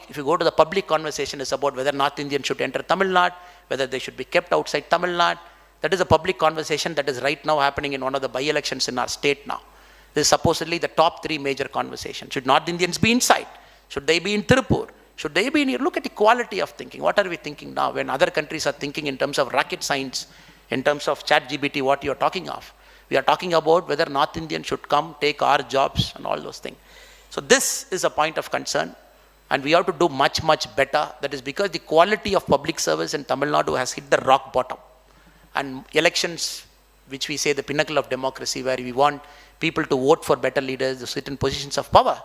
if you go to the public conversation, is about whether North Indians should enter Tamil Nadu, whether they should be kept outside Tamil Nadu. That is a public conversation that is right now happening in one of the by-elections in our state now. This is supposedly the top 3 major conversations. Should North Indians be inside? Should they be in Tirupur? Should they be in here? Look at the quality of thinking. What are we thinking now when other countries are thinking in terms of rocket science, in terms of ChatGPT, what you are talking of? We are talking about whether North Indians should come, take our jobs and all those things. So this is a point of concern, and we have to do much, much better. That is because the quality of public service in Tamil Nadu has hit the rock bottom. And elections, which we say the pinnacle of democracy, where we want people to vote for better leaders, to sit in positions of power.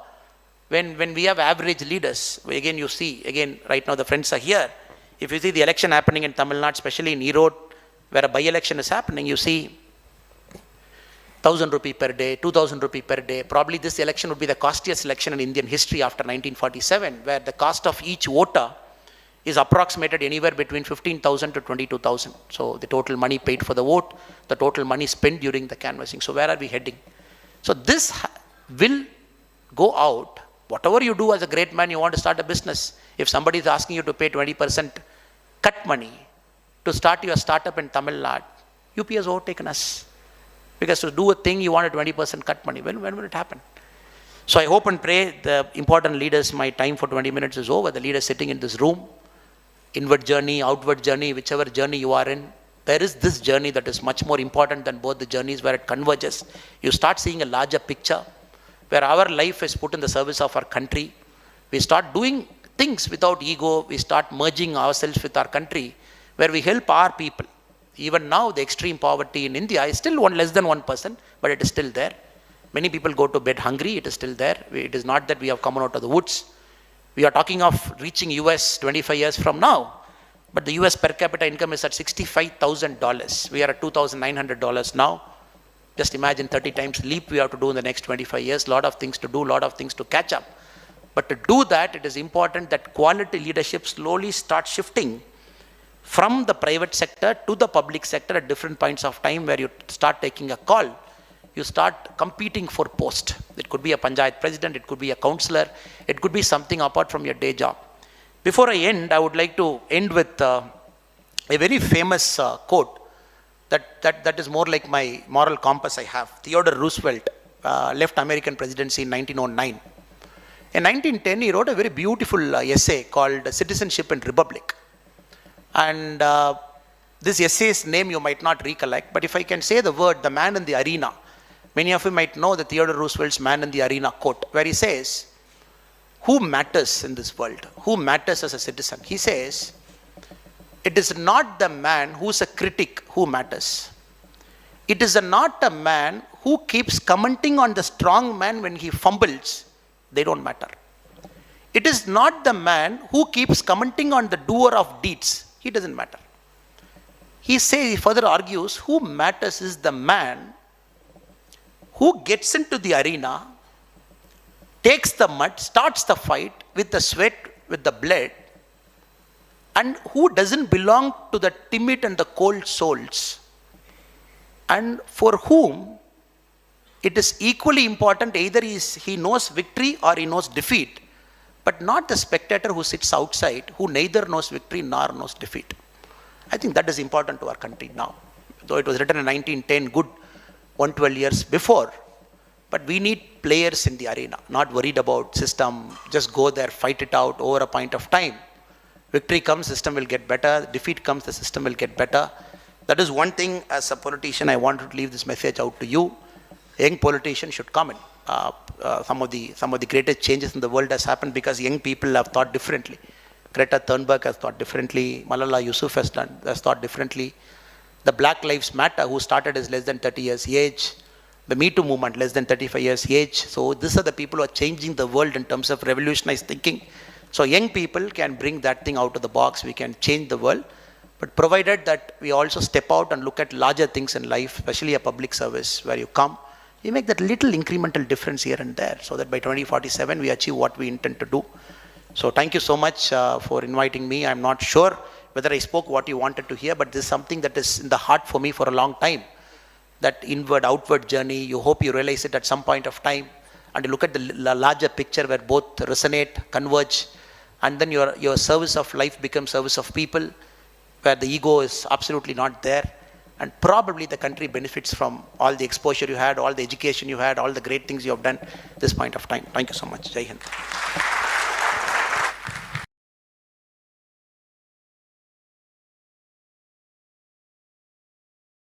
When we have average leaders, again you see, again right now the friends are here. If you see the election happening in Tamil Nadu, especially in Erode, where a by-election is happening, you see 1,000 rupee per day, 2,000 rupee per day. Probably this election would be the costliest election in Indian history after 1947, where the cost of each voter is approximated anywhere between 15,000 to 22,000. So the total money paid for the vote, the total money spent during the canvassing. So where are we heading? So this will go out. Whatever you do as a great man, you want to start a business. If somebody is asking you to pay 20% cut money to start your startup in Tamil Nadu, UP has overtaken us. Because to do a thing, you want a 20% cut money. When will it happen? So I hope and pray the important leaders, my time for 20 minutes is over. The leaders sitting in this room, inward journey, outward journey, whichever journey you are in, there is this journey that is much more important than both the journeys where it converges. You start seeing a larger picture where our life is put in the service of our country. We start doing things without ego. We start merging ourselves with our country, where we help our people. Even now, the extreme poverty in India is still less than 1%, but it is still there. Many people go to bed hungry. It is still there. It is not that we have come out of the woods. We are talking of reaching US 25 years from now, but the US per capita income is at $65,000. We are at $2,900 now. Just imagine 30 times leap we have to do in the next 25 years. Lot of things to do, lot of things to catch up. But to do that, it is important that quality leadership slowly starts shifting from the private sector to the public sector at different points of time, where you start taking a call. You start competing for post. It could be a panchayat president, it could be a councillor, it could be something apart from your day job. Before I end, I would like to end with a very famous quote that is more like my moral compass I have. Theodore Roosevelt left American presidency in 1909. In 1910, he wrote a very beautiful essay called Citizenship and Republic. And this essay's name you might not recollect, but if I can say the word, the man in the arena, many of you might know the Theodore Roosevelt's man in the arena quote, where he says, who matters in this world? Who matters as a citizen? He says, it is not the man who's a critic who matters. It is not a man who keeps commenting on the strong man when he fumbles. They don't matter. It is not the man who keeps commenting on the doer of deeds. He doesn't matter. He further argues, who matters is the man who gets into the arena, takes the mud, starts the fight with the sweat, with the blood, and who doesn't belong to the timid and the cold souls, and for whom it is equally important either he knows victory or he knows defeat, but not the spectator who sits outside, who neither knows victory nor knows defeat. I think that is important to our country now. Though it was written in 1910, good 112 years before, but we need players in the arena, not worried about system, just go there, fight it out over a point of time. Victory comes, system will get better. Defeat comes, the system will get better. That is one thing as a politician I want to leave this message out to you. Young politicians should come in. Some of the greatest changes in the world has happened because young people have thought differently. Greta Thunberg has thought differently. Malala Yousafzai has thought differently. The Black Lives Matter, who started as less than 30 years age. The Me Too movement, less than 35 years age. So these are the people who are changing the world in terms of revolutionized thinking. So young people can bring that thing out of the box. We can change the world. But provided that we also step out and look at larger things in life, especially a public service where you come, you make that little incremental difference here and there so that by 2047 we achieve what we intend to do. So thank you so much for inviting me. I'm not sure whether I spoke what you wanted to hear, but this is something that is in the heart for me for a long time. That inward, outward journey, you hope you realize it at some point of time and you look at the larger picture where both resonate, converge, and then your service of life becomes service of people, where the ego is absolutely not there, and probably the country benefits from all the exposure you had, all the education you had, all the great things you have done this point of time. Thank you so much. Jai Hind.